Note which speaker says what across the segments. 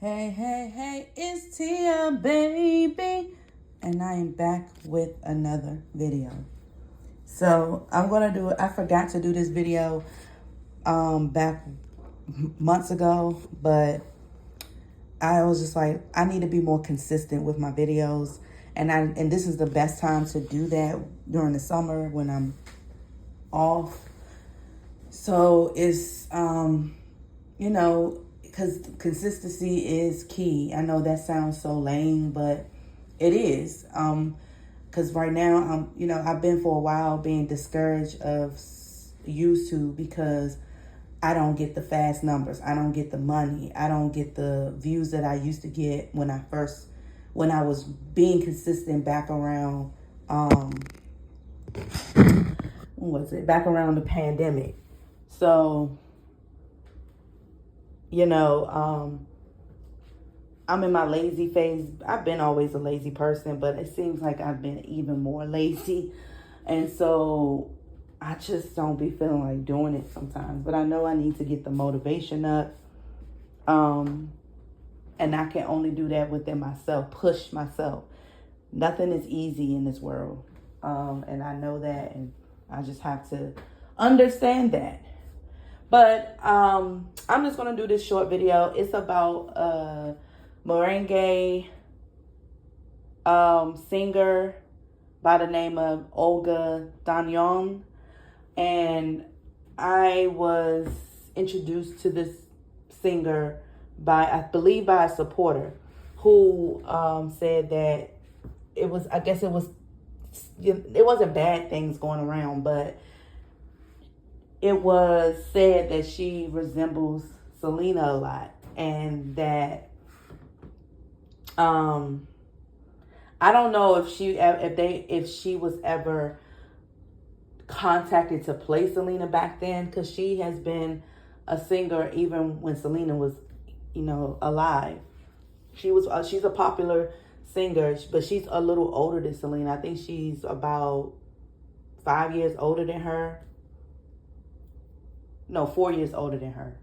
Speaker 1: Hey, hey, hey, it's Tia, baby. And I am back with another video. So I forgot to do this video back months ago, but I was just like, I need to be more consistent with my videos. And this is the best time to do that during the summer when I'm off. So it's, because consistency is key. I know that sounds so lame, but it is. Because right now, I've been for a while being discouraged of YouTube because I don't get the fast numbers. I don't get the money. I don't get the views that I used to get when I was being consistent back around, when was it? Back around the pandemic. So, I'm in my lazy phase. I've been always a lazy person, but it seems like I've been even more lazy. And so I just don't be feeling like doing it sometimes. But I know I need to get the motivation up. And I can only do that within myself, push myself. Nothing is easy in this world. And I know that, and I just have to understand that. But I'm just going to do this short video. It's about merengue singer by the name of Olga Danyon. And I was introduced to this singer by a supporter who said that it wasn't bad things going around, but it was said that she resembles Selena a lot, and that I don't know if she was ever contacted to play Selena back then, because she has been a singer even when Selena was, alive. She's a popular singer, but she's a little older than Selena. I think she's about 5 years older than her. No, 4 years older than her.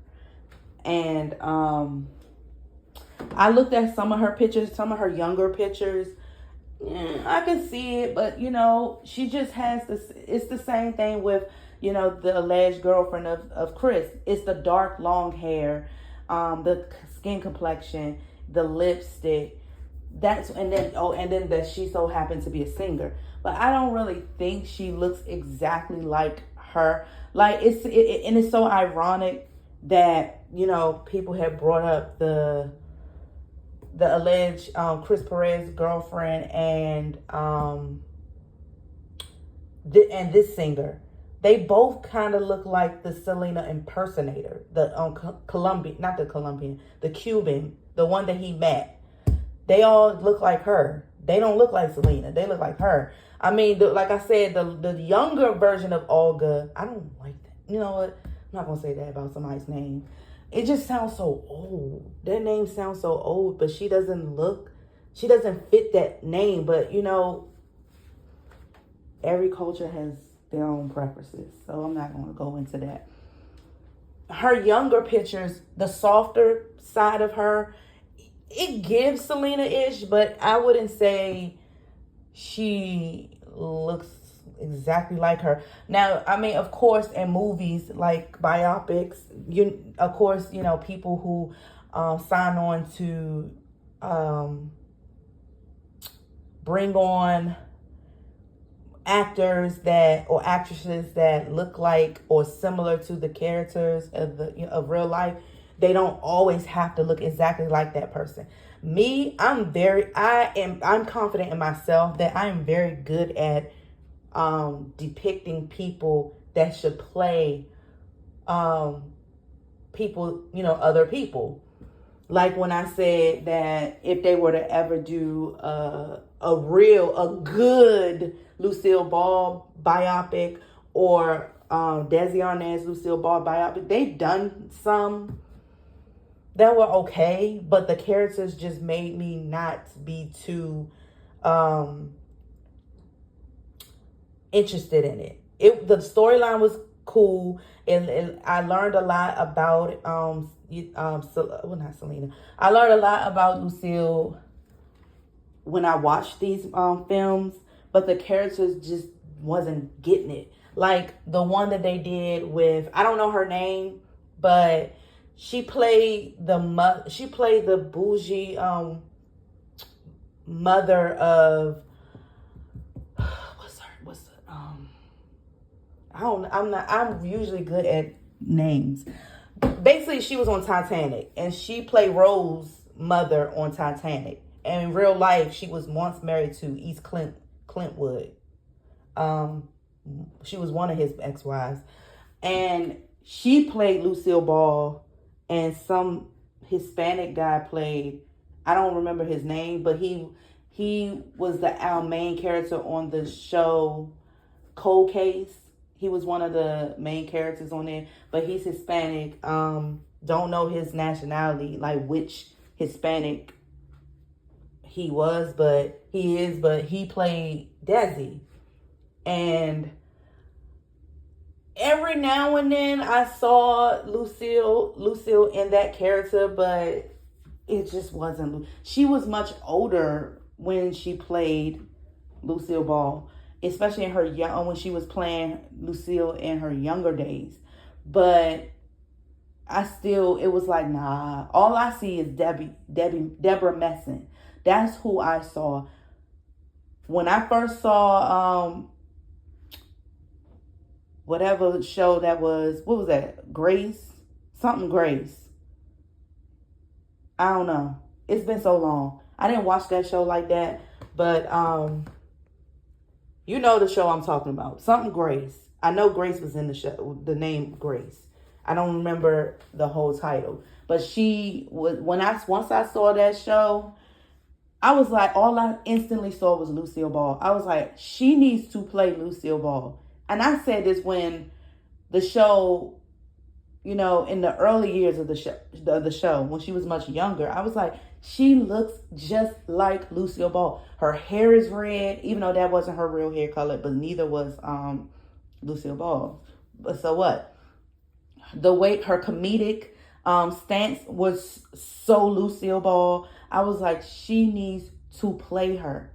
Speaker 1: And I looked at some of her pictures, some of her younger pictures. I can see it, but she just has this. It's the same thing with the alleged girlfriend of Chris. It's the dark long hair, the skin complexion, the lipstick. And then that she so happened to be a singer. But I don't really think she looks exactly like her. Like and it's so ironic that people have brought up the alleged Chris Perez girlfriend and this singer. They both kind of look like the Selena impersonator, the Cuban, the one that he met. They all look like her. They don't look like Selena. They look like her. I mean, like I said, the younger version of Olga, I don't like that. You know what? I'm not going to say that about somebody's name. It just sounds so old. Their name sounds so old, but she doesn't fit that name. But, every culture has their own preferences. So I'm not going to go into that. Her younger pictures, the softer side of her, it gives Selena-ish, but I wouldn't say she looks exactly like her. Now, I mean, of course, in movies like biopics, people who sign on to bring on actors or actresses that look like or similar to the characters of real life. They don't always have to look exactly like that person. Me, I'm confident in myself that I am very good at depicting people that should play people, other people. Like when I said that if they were to ever do a good Lucille Ball biopic or Desi Arnaz Lucille Ball biopic, they've done some that were okay, but the characters just made me not be too interested in it. The storyline was cool, and I learned a lot about well, not Selena. I learned a lot about Lucille when I watched these films, but the characters just wasn't getting it. Like the one that they did with, I don't know her name, but she played the bougie mother of I'm usually good at names. Basically, she was on Titanic, and she played Rose's mother on Titanic. And in real life, she was once married to East Clintwood. She was one of his ex-wives. And she played Lucille Ball, and some Hispanic guy played, I don't remember his name, but he was our main character on the show Cold Case. He was one of the main characters on there, but he's Hispanic. Don't know his nationality, like which Hispanic he was, but he played Desi. And every now and then I saw Lucille in that character, but it just wasn't. She was much older when she played Lucille Ball, especially in her when she was playing Lucille in her younger days. But it was like, nah. All I see is Deborah Messing. That's who I saw. When I first saw whatever show that was, what was that? Grace? Something Grace. I don't know. It's been so long. I didn't watch that show like that, but you know the show I'm talking about. Something Grace. I know Grace was in the show, the name Grace. I don't remember the whole title. But she was, once I saw that show, I was like, all I instantly saw was Lucille Ball. I was like, she needs to play Lucille Ball. And I said this when the show, in the early years of the show, when she was much younger, I was like, she looks just like Lucille Ball. Her hair is red, even though that wasn't her real hair color, but neither was Lucille Ball. But so what? The way her comedic stance was so Lucille Ball. I was like, she needs to play her.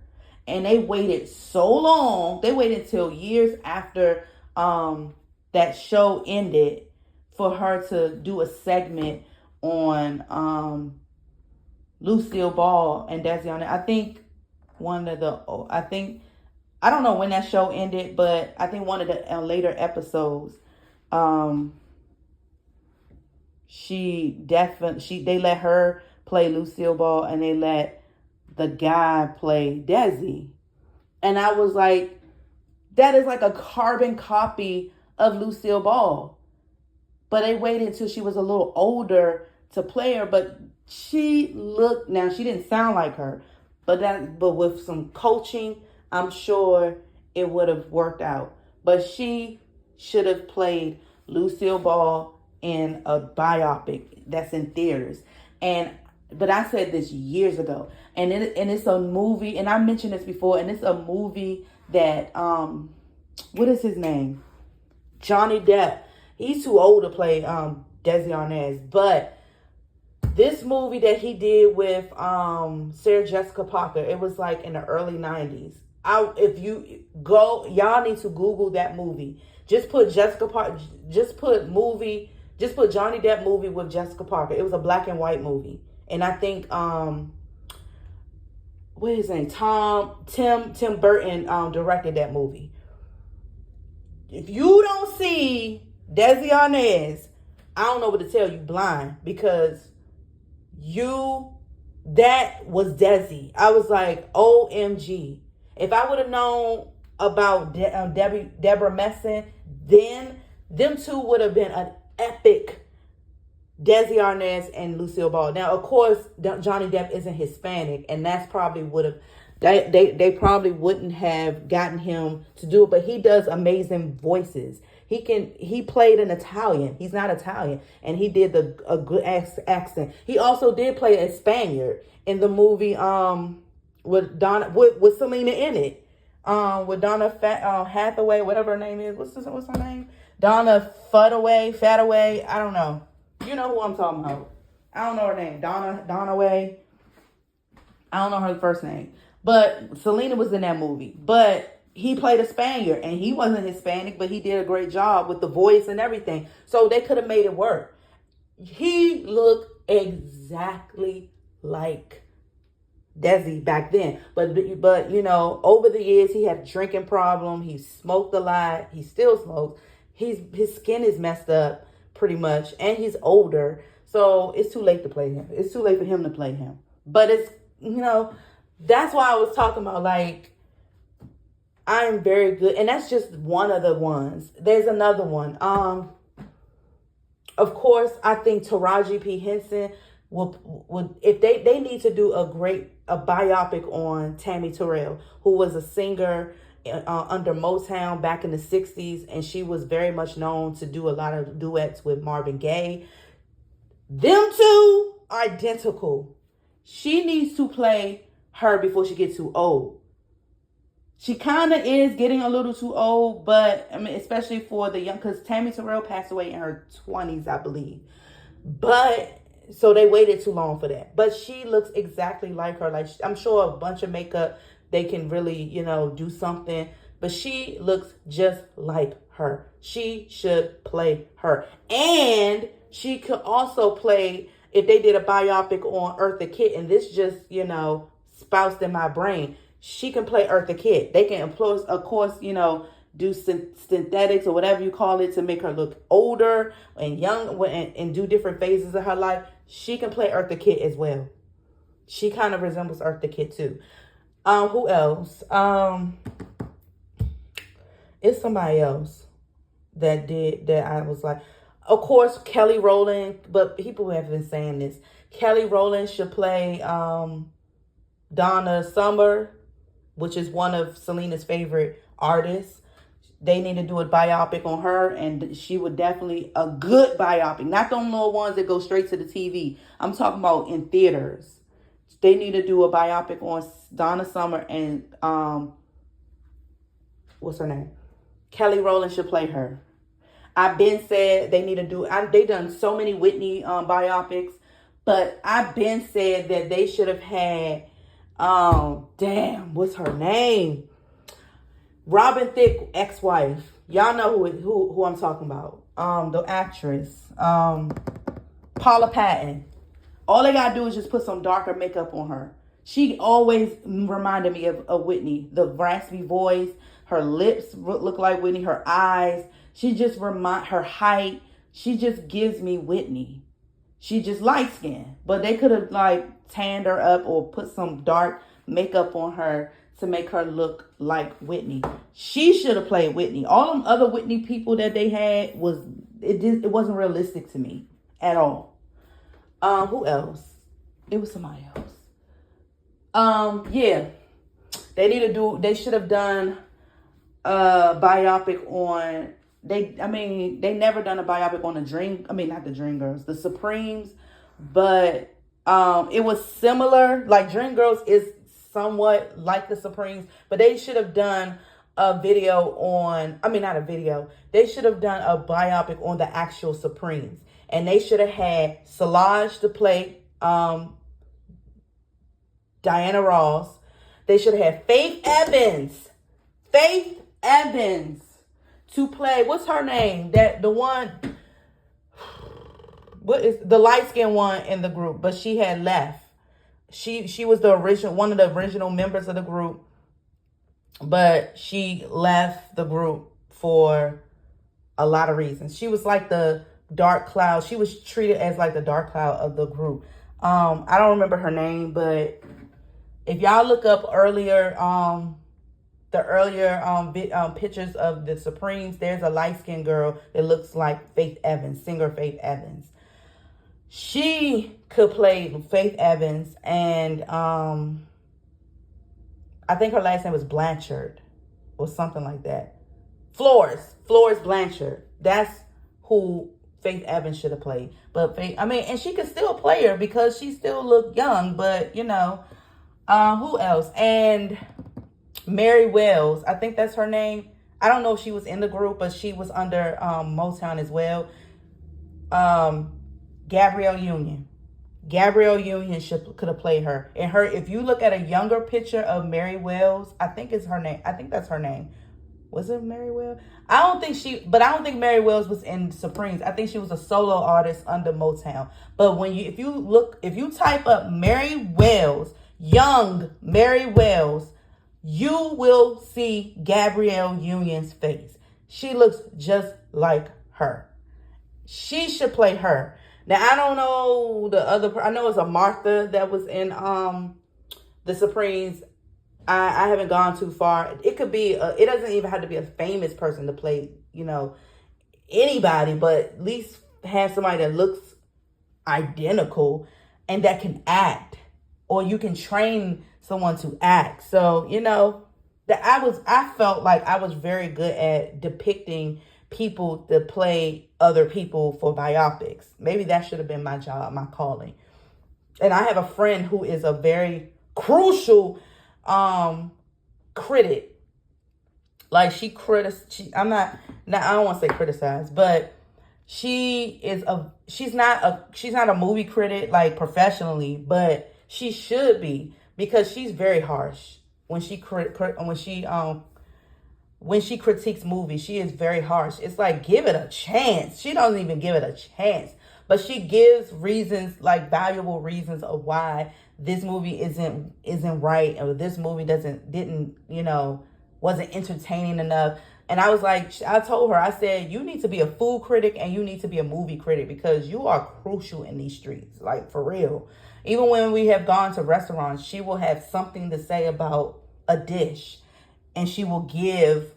Speaker 1: And they waited so long. They waited till years after that show ended for her to do a segment on Lucille Ball and Desi Arnaz. I don't know when that show ended, but I think one of the later episodes, they let her play Lucille Ball and they let the guy play Desi. And I was like, that is like a carbon copy of Lucille Ball. But they waited until she was a little older to play her. But she didn't sound like her. But with some coaching, I'm sure it would have worked out. But she should have played Lucille Ball in a biopic that's in theaters. But I said this years ago, and it's a movie, and I mentioned this before, and it's a movie that what is his name? Johnny Depp. He's too old to play Desi Arnaz, but this movie that he did with Sarah Jessica Parker, it was like in the early 90s. If you go, y'all need to Google that movie. Just put just put Johnny Depp movie with Jessica Parker. It was a black and white movie. And I think what is his name? Tim Burton directed that movie. If you don't see Desi Arnaz, I don't know what to tell you, blind, because that was Desi. I was like, OMG. If I would have known about Deborah Messing, then them two would have been an epic Desi Arnaz and Lucille Ball. Now, of course, Johnny Depp isn't Hispanic, and that's probably would have, they probably wouldn't have gotten him to do it, but he does amazing voices. He played an Italian. He's not Italian, and he did a good accent. He also did play a Spaniard in the movie with Selena in it. With Donna Hathaway, whatever her name is. What's her name? Donna Fataway. I don't know. You know who I'm talking about. I don't know her name. Donna Way. I don't know her first name. But Selena was in that movie. But he played a Spaniard. And he wasn't Hispanic, but he did a great job with the voice and everything. So they could have made it work. He looked exactly like Desi back then. But you know, over the years, he had a drinking problem. He smoked a lot. He still smokes. His skin is messed up pretty much. And he's older. So it's too late to play him. It's too late for him to play him. But it's, you know, that's why I was talking about, like, I'm very good. And that's just one of the ones. There's another one. Of course, I think Taraji P. Henson would if they need to do a biopic on Tammy Terrell, who was a singer under Motown back in the 60s, and she was very much known to do a lot of duets with Marvin Gaye. Them two are identical. She needs to play her before she gets too old. She kind of is getting a little too old, but I mean, especially for the young, because Tammy Terrell passed away in her 20s, I believe. But so they waited too long for that. But she looks exactly like her. Like, I'm sure a bunch of makeup, they can really, you know, do something. But she looks just like her. She should play her. And she could also play, if they did a biopic on Eartha Kitt, and this just, you know, spoused in my brain, she can play Eartha Kitt. They can, of course, you know, do synthetics or whatever you call it to make her look older and young and do different phases of her life. She can play Eartha Kitt as well. She kind of resembles Eartha Kitt too. Who else? It's somebody else that I was like, of course, Kelly Rowland, but people have been saying this. Kelly Rowland should play Donna Summer, which is one of Selena's favorite artists. They need to do a biopic on her, and she would definitely, a good biopic. Not them little ones that go straight to the TV. I'm talking about in theaters. They need to do a biopic on Donna Summer and, what's her name? Kelly Rowland should play her. I've been said they need to do, they done so many Whitney biopics, but I've been said that they should have had, what's her name? Robin Thicke ex-wife. Y'all know who I'm talking about. The actress. Paula Patton. All they gotta do is just put some darker makeup on her. She always reminded me of Whitney. The raspy voice, her lips look like Whitney, her eyes. She just her height. She just gives me Whitney. She just light skinned. But they could have like tanned her up or put some dark makeup on her to make her look like Whitney. She should have played Whitney. All them other Whitney people that they had it wasn't realistic to me at all. Who else? It was somebody else. Yeah. They should have done a biopic on they never done a biopic on not the Dreamgirls, the Supremes, but it was similar. Like Dreamgirls is somewhat like the Supremes, but they should have done a video on, not a video. They should have done a biopic on the actual Supremes. And they should have had Solange to play Diana Ross. They should have had Faith Evans to play, what's her name? What is the light-skinned one in the group, but she had left. She was one of the original members of the group, but she left the group for a lot of reasons. She was like the dark cloud. She was treated as like the dark cloud of the group. I don't remember her name, but if y'all look up the earlier pictures of the Supremes, there's a light-skinned girl that looks like Faith Evans, singer Faith Evans. She could play Faith Evans, and I think her last name was Blanchard or something like that. Flores Blanchard. That's who Faith Evans should have played. But and she could still play her because she still looked young, but who else? And Mary Wells, I think that's her name. I don't know if she was in the group, but she was under Motown as well. Gabrielle Union. Gabrielle Union could have played her. And her, if you look at a younger picture of Mary Wells, I think it's her name. I think that's her name. Was it Mary Wells? I don't think Mary Wells was in Supremes. I think she was a solo artist under Motown. But if you type up Mary Wells, young Mary Wells, you will see Gabrielle Union's face. She looks just like her. She should play her. Now, I don't know the other. I know it's a Martha that was in the Supremes. I haven't gone too far. It could be. It doesn't even have to be a famous person to play. Anybody, but at least have somebody that looks identical and that can act, or you can train someone to act. So that I felt like I was very good at depicting people to play other people for biopics. Maybe that should have been my job, my calling. And I have a friend who is a very crucial critic. Like I don't want to say criticize, but she's not a movie critic like professionally, but she should be, because she's very harsh when she critiques movies. She is very harsh. It's like, give it a chance. She doesn't even give it a chance, but she gives reasons, like valuable reasons of why this movie isn't right, or this movie wasn't entertaining enough. And I was like, I told her, I said, you need to be a food critic and you need to be a movie critic, because you are crucial in these streets, like for real. Even when we have gone to restaurants, she will have something to say about a dish, and she will give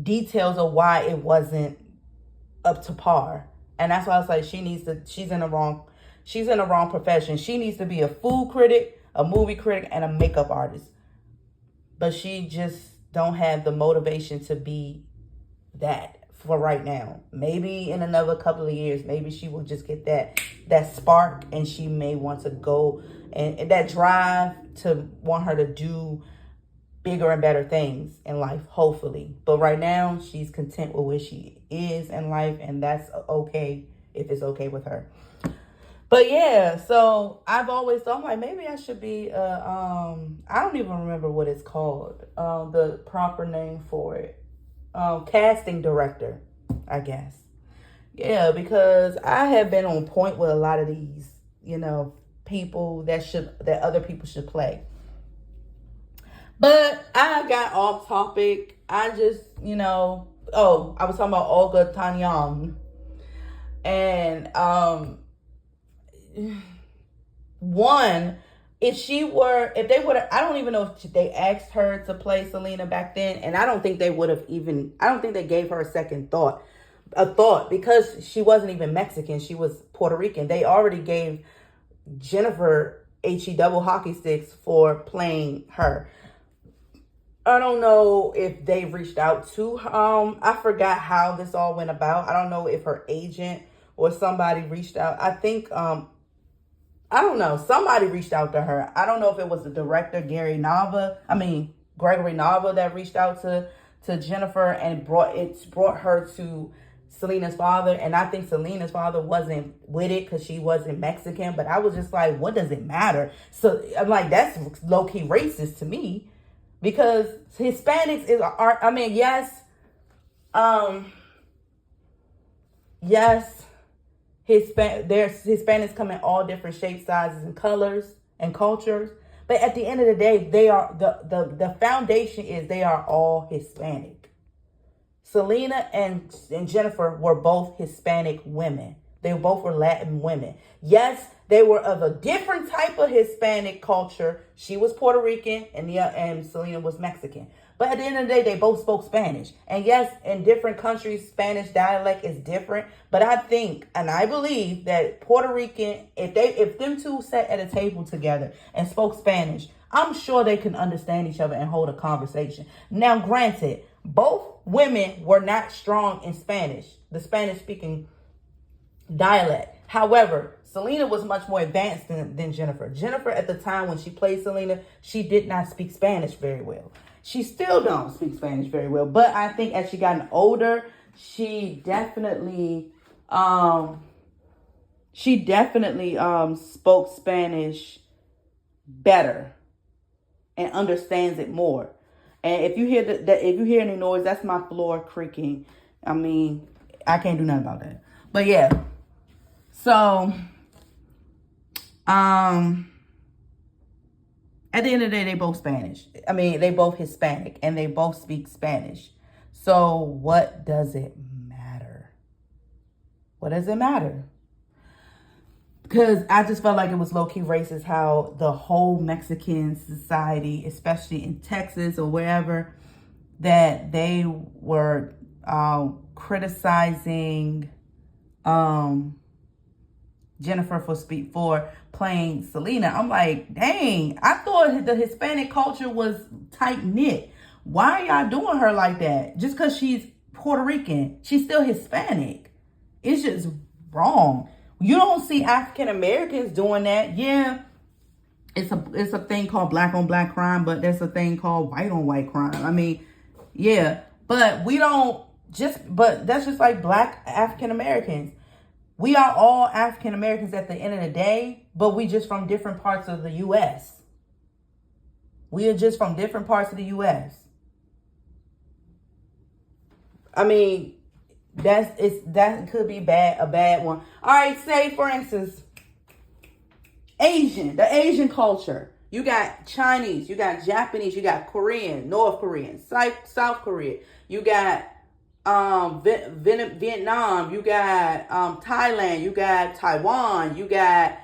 Speaker 1: details of why it wasn't up to par. And that's why I was like, she's in the wrong profession. She needs to be a food critic, a movie critic, and a makeup artist. But she just don't have the motivation to be that for right now. Maybe in another couple of years, maybe she will just get that spark, and she may want to go, and that drive to want her to do bigger and better things in life, hopefully. But right now, she's content with where she is in life, and that's okay if it's okay with her. But yeah, so I've always thought, like, maybe I should be I don't even remember what it's called, the proper name for it. Casting director, I guess. Yeah, because I have been on point with a lot of these, people that other people should play. But I got off topic. I just, I was talking about Olga Tanyang. And if they would have, I don't even know if they asked her to play Selena back then, and I don't think they gave her a thought, because she wasn't even Mexican, she was Puerto Rican. They already gave Jennifer double hockey sticks for playing her. I don't know if they reached out to I forgot how this all went about. I don't know if her agent or somebody reached out. I think I don't know. Somebody reached out to her. I don't know if it was the director, Gregory Nava, that reached out to Jennifer and brought her to Selena's father. And I think Selena's father wasn't with it because she wasn't Mexican. But I was just like, what does it matter? So I'm like, that's low-key racist to me, because Hispanics are, yes, Hispanics come in all different shapes, sizes, and colors and cultures. But at the end of the day, they are the foundation is they are all Hispanic. Selena and Jennifer were both Hispanic women. They both were Latin women. Yes, they were of a different type of Hispanic culture. She was Puerto Rican and Selena was Mexican. But at the end of the day, they both spoke Spanish. And yes, in different countries, Spanish dialect is different. But I think, and I believe that Puerto Rican, if them two sat at a table together and spoke Spanish, I'm sure they can understand each other and hold a conversation. Now, granted, both women were not strong in Spanish, the Spanish-speaking dialect. However, Selena was much more advanced than Jennifer. Jennifer, at the time when she played Selena, she did not speak Spanish very well. She still don't speak Spanish very well. But I think as she gotten older, she definitely She definitely spoke Spanish better and understands it more. And if you hear if you hear any noise, that's my floor creaking. I mean, I can't do nothing about that. But yeah. So at the end of the day, they both Spanish. I mean, they both Hispanic and they both speak Spanish. So what does it matter? What does it matter? Because I just felt like it was low-key racist how the whole Mexican society, especially in Texas or wherever, that they were criticizing Jennifer for playing Selena. I'm like, dang, I thought the Hispanic culture was tight-knit. Why are y'all doing her like that? Just because she's Puerto Rican. She's still Hispanic. It's just wrong. You don't see African Americans doing that. Yeah, it's a thing called black on black crime, but there's a thing called white on white crime. I mean, yeah, but that's just like black African Americans. We are all African Americans at the end of the day, but we just from different parts of the U.S. We are just from different parts of the U.S. I mean, that could be a bad one. All right, say for instance, the Asian culture. You got Chinese, you got Japanese, you got Korean, North Korean, South Korea. You got Vietnam, you got Thailand, you got Taiwan, you got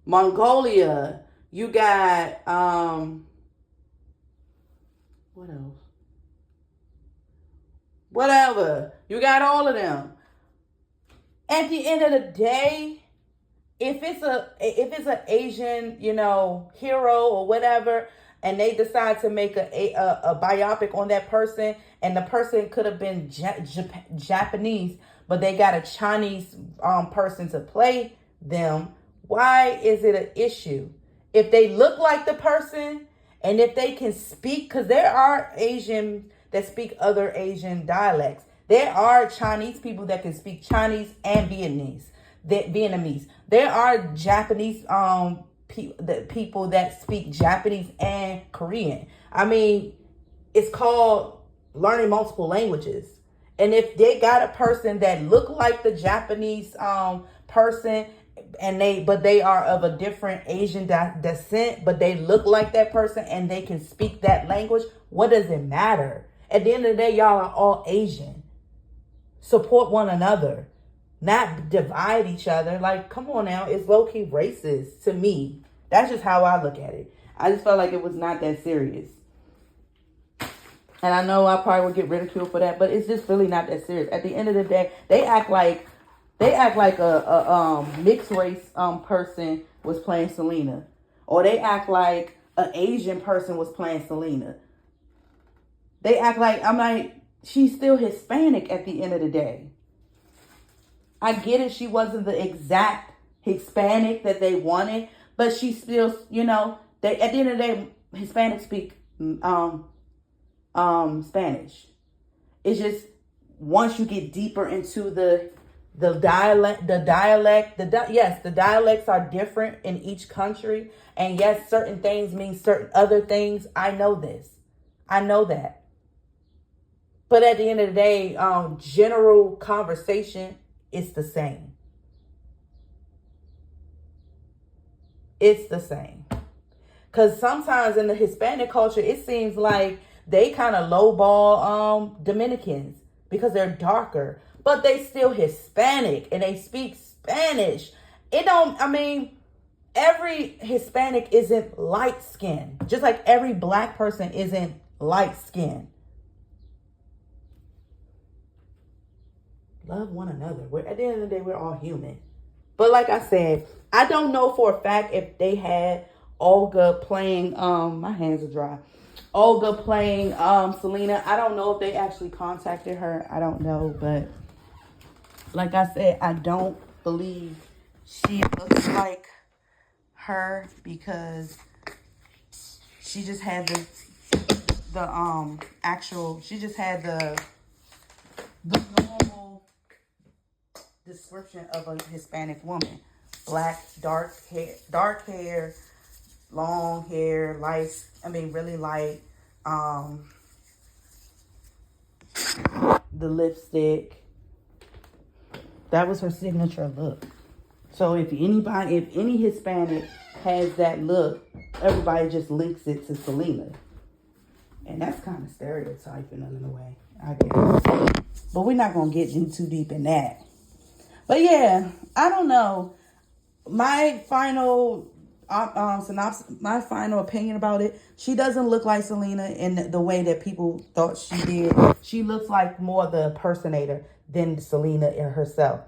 Speaker 1: Mongolia, you got what else? Whatever. You got all of them. At the end of the day, if it's an Asian, hero or whatever, and they decide to make a biopic on that person, and the person could have been Japanese, but they got a Chinese person to play them, why is it an issue? If they look like the person, and if they can speak, because there are Asian that speak other Asian dialects. There are Chinese people that can speak Chinese and Vietnamese. There are Japanese people that speak Japanese and Korean. I mean, it's called learning multiple languages. And if they got a person that look like the Japanese person, but they are of a different Asian descent, but they look like that person and they can speak that language, what does it matter? At the end of the day, y'all are all Asian. Support one another, not divide each other. Like, come on now, it's low-key racist to me. That's just how I look at it. I just felt like it was not that serious. And I know I probably would get ridiculed for that, but it's just really not that serious. At the end of the day, they act like a mixed race person was playing Selena, or they act like an Asian person was playing Selena. They act like, I'm like, she's still Hispanic at the end of the day. I get it, she wasn't the exact Hispanic that they wanted, but she still, at the end of the day, Hispanics speak Spanish. It's just once you get deeper into the dialect, the dialects are different in each country. And yes, certain things mean certain other things. I know this. I know that. But at the end of the day, general conversation, it's the same. It's the same. Because sometimes in the Hispanic culture, it seems like they kind of lowball Dominicans because they're darker. But they still Hispanic and they speak Spanish. Every Hispanic isn't light skinned. Just like every black person isn't light skinned. Love one another. At the end of the day, we're all human. But like I said, I don't know for a fact if they had Olga playing, my hands are dry. Olga playing Selena. I don't know if they actually contacted her. I don't know. But like I said, I don't believe she looks like her because she just had she just had the the normal description of a Hispanic woman. Black, dark hair, long hair, really light. The lipstick. That was her signature look. So if any Hispanic has that look, everybody just links it to Selena. And that's kind of stereotyping in a way, I guess. But we're not going to get too deep in that. But yeah, I don't know. My final synopsis, my final opinion about it, she doesn't look like Selena in the way that people thought she did. She looks like more the impersonator than Selena in herself.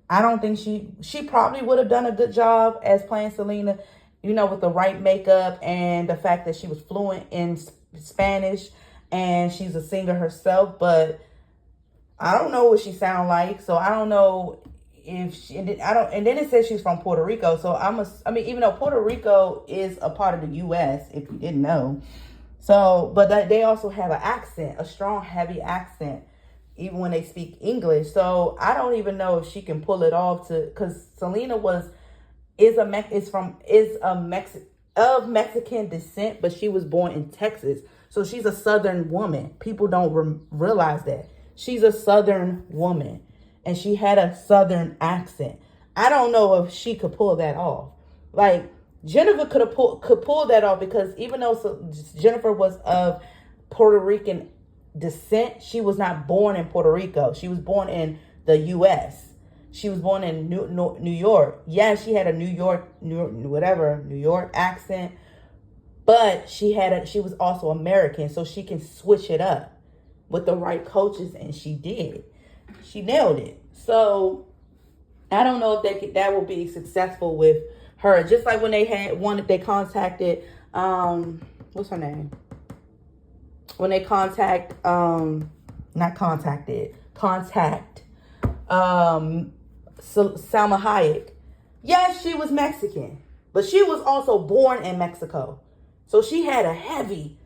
Speaker 1: I don't think she probably would have done a good job as playing Selena, with the right makeup and the fact that she was fluent in Spanish and she's a singer herself. But I don't know what she sound like, so I don't know if she. And then it says she's from Puerto Rico, so even though Puerto Rico is a part of the U.S., if you didn't know, so but they also have an accent, a strong, heavy accent, even when they speak English. So I don't even know if she can pull it off because Selena is of Mexican descent, but she was born in Texas. So she's a Southern woman. People don't realize that. She's a Southern woman and she had a Southern accent. I don't know if she could pull that off. Like Jennifer could pull that off, because even though Jennifer was of Puerto Rican descent, she was not born in Puerto Rico. She was born in the U.S. She was born in New York. Yeah, she had a New York accent, but she was also American, so she can switch it up with the right coaches, and she did. She nailed it. So I don't know if that will be successful with her. Just like when they had one that they contacted, what's her name? When they contact Salma Hayek. Yes, she was Mexican, but she was also born in Mexico. So she had a heavy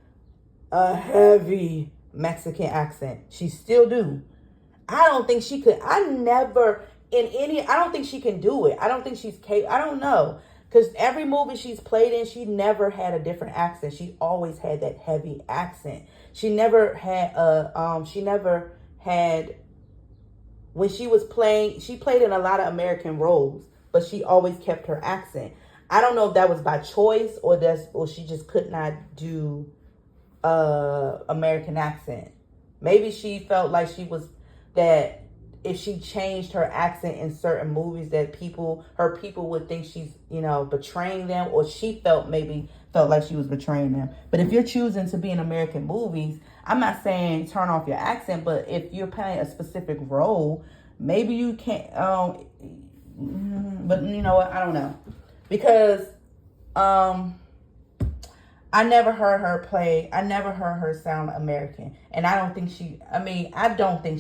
Speaker 1: Mexican accent. She still do. I don't think she could. I don't think she can do it. I don't think she's capable. I don't know. Because every movie she's played in, she never had a different accent. She always had that heavy accent. She never had when she was playing, she played in a lot of American roles, but she always kept her accent. I don't know if that was by choice or she just could not do American accent. Maybe she felt like that if she changed her accent in certain movies, that her people would think she's, betraying them, or she felt like she was betraying them. But if you're choosing to be in American movies, I'm not saying turn off your accent, but if you're playing a specific role, maybe you can't, but you know what? I don't know. Because, I never heard her sound American. And I don't think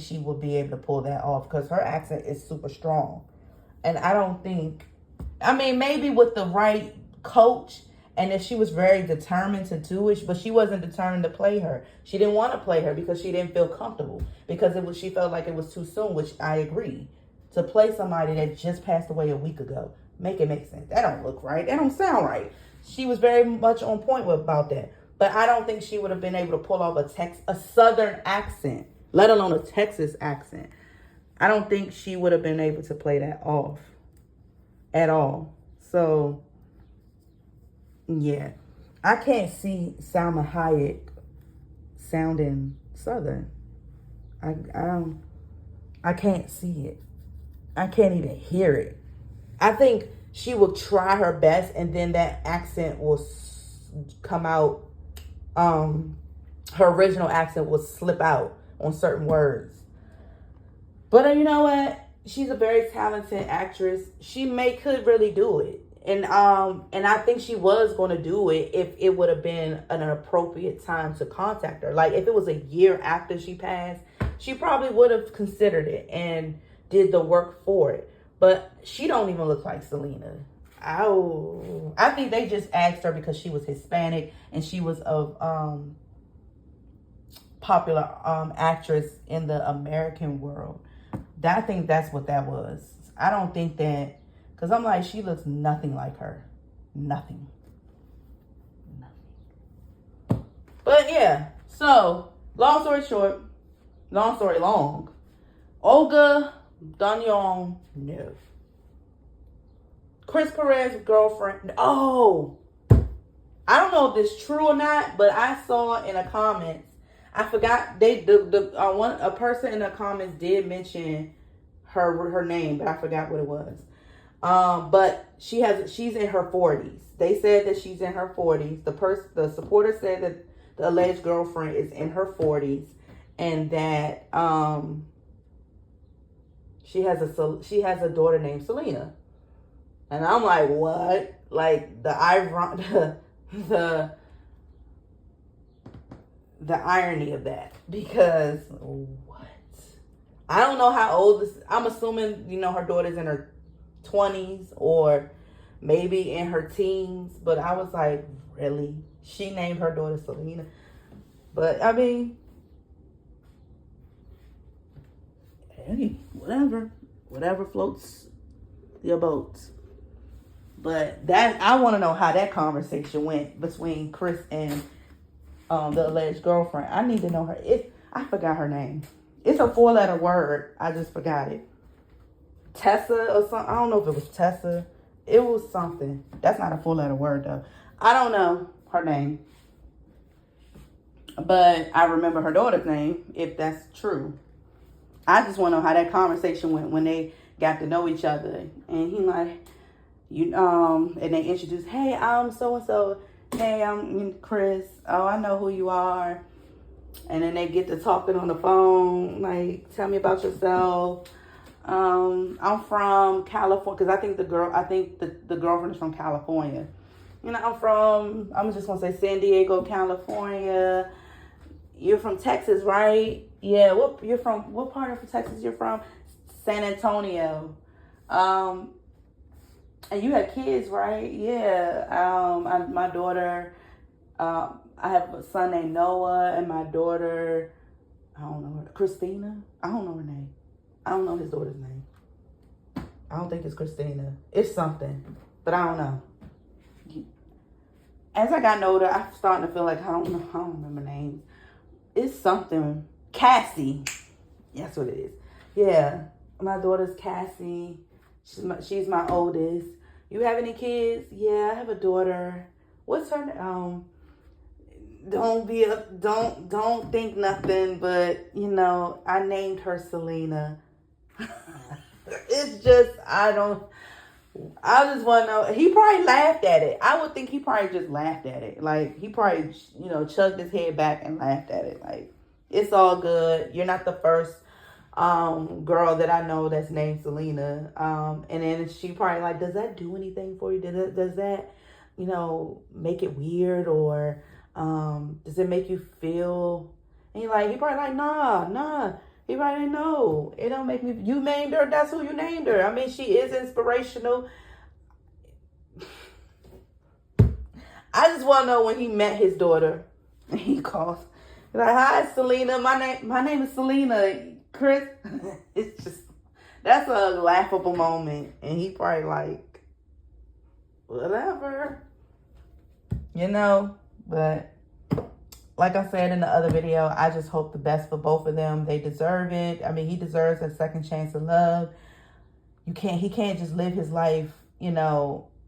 Speaker 1: she would be able to pull that off, because her accent is super strong. And I don't think, maybe with the right coach, and if she was very determined to do it, but she wasn't determined to play her. She didn't want to play her because she didn't feel comfortable, because she felt like it was too soon, which I agree. To play somebody that just passed away a week ago, make it make sense. That don't look right. That don't sound right. She was very much on point about that. But I don't think she would have been able to pull off a Southern accent, let alone a Texas accent. I don't think she would have been able to play that off at all. So, yeah. I can't see Salma Hayek sounding Southern. I can't see it. I can't even hear it. I think she will try her best, and then that accent will come out. Her original accent will slip out on certain words. But you know what? She's a very talented actress. She could really do it. And I think she was going to do it if it would have been an appropriate time to contact her. Like if it was a year after she passed, she probably would have considered it and did the work for it. But she don't even look like Selena. I think they just asked her because she was Hispanic and she was of popular actress in the American world. I think that's what that was. I don't think that, because I'm like, she looks nothing like her. Nothing. But yeah, so long story short, long story long, Olga Danyong, no. Chris Perez's girlfriend, oh, I don't know if this is true or not, but I saw in the comments, I forgot a person in the comments did mention her name, but I forgot what it was. But she's in her 40s. They said that she's in her 40s. The supporter said that the alleged girlfriend is in her 40s, and that she has a daughter named Selena. And I'm like, what? Like the irony of that, because what? I don't know how old this. I'm assuming her daughter's in her 20s or maybe in her teens, but I was like, really? She named her daughter Selena? But I mean, hey, whatever floats your boat. But that, I want to know how that conversation went between Chris and the alleged girlfriend. I need to know her. I forgot her name. It's a 4-letter word. I just forgot it. Tessa or something. I don't know if it was Tessa. It was something. That's not a 4-letter word though. I don't know her name. But I remember her daughter's name, if that's true. I just want to know how that conversation went when they got to know each other. And he like, and they introduced, hey, I'm so-and-so. Hey, I'm Chris. Oh, I know who you are. And then they get to talking on the phone, like, tell me about yourself. I'm from California, because I think the girlfriend is from California. I'm just gonna say San Diego, California. You're from Texas, right? Yeah. What part of Texas you're from? San Antonio. And you have kids, right? Yeah. My daughter, I have a son named Noah, and my daughter, I don't know her, Christina. I don't know her name. I don't know his daughter's name. I don't think it's Christina. It's something, but I don't know. As I got older, I'm starting to feel like I don't remember names. It's something. Cassie. That's what it is. Yeah. My daughter's Cassie. She's my oldest. You have any kids? Yeah, I have a daughter. What's her name? Don't think nothing, but I named her Selena. It's just, I just want to know. He probably laughed at it. I would think he probably just laughed at it. Like, he probably, chugged his head back and laughed at it. Like, it's all good. You're not the first girl that I know that's named Selena. And then she probably like, does that do anything for you? Does that, make it weird, or does it make you feel? And he probably like, nah. He probably didn't know. It don't make me. You named her. That's who you named her. I mean, she is inspirational. I just want to know when he met his daughter. And he calls. He's like, hi, Selena. My name is Selena. Chris. It's just, that's a laughable moment. And he probably like, whatever. But like I said in the other video, I just hope the best for both of them. They deserve it. I mean, he deserves a second chance of love. He can't just live his life,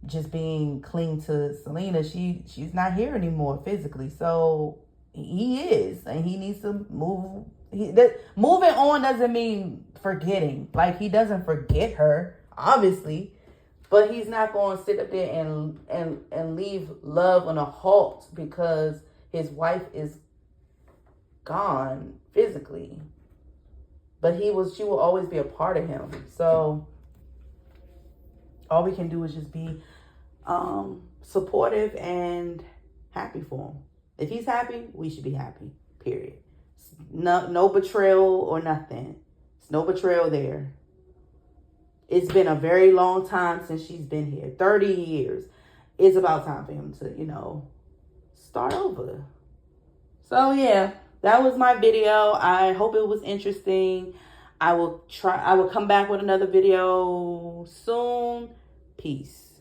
Speaker 1: just being cling to Selena. She's not here anymore physically. So he is, and he needs to move. Moving on doesn't mean forgetting. Like, he doesn't forget her, obviously, but he's not going to sit up there and leave love on a halt because his wife is gone physically. But she will always be a part of him. So all we can do is just be supportive and happy for him. If he's happy, we should be happy, period. No betrayal or nothing. There's no betrayal there. It's been a very long time since she's been here. 30 years. It's about time for him to, start over. So, yeah. that was my video. I hope it was interesting. I will come back with another video soon. Peace.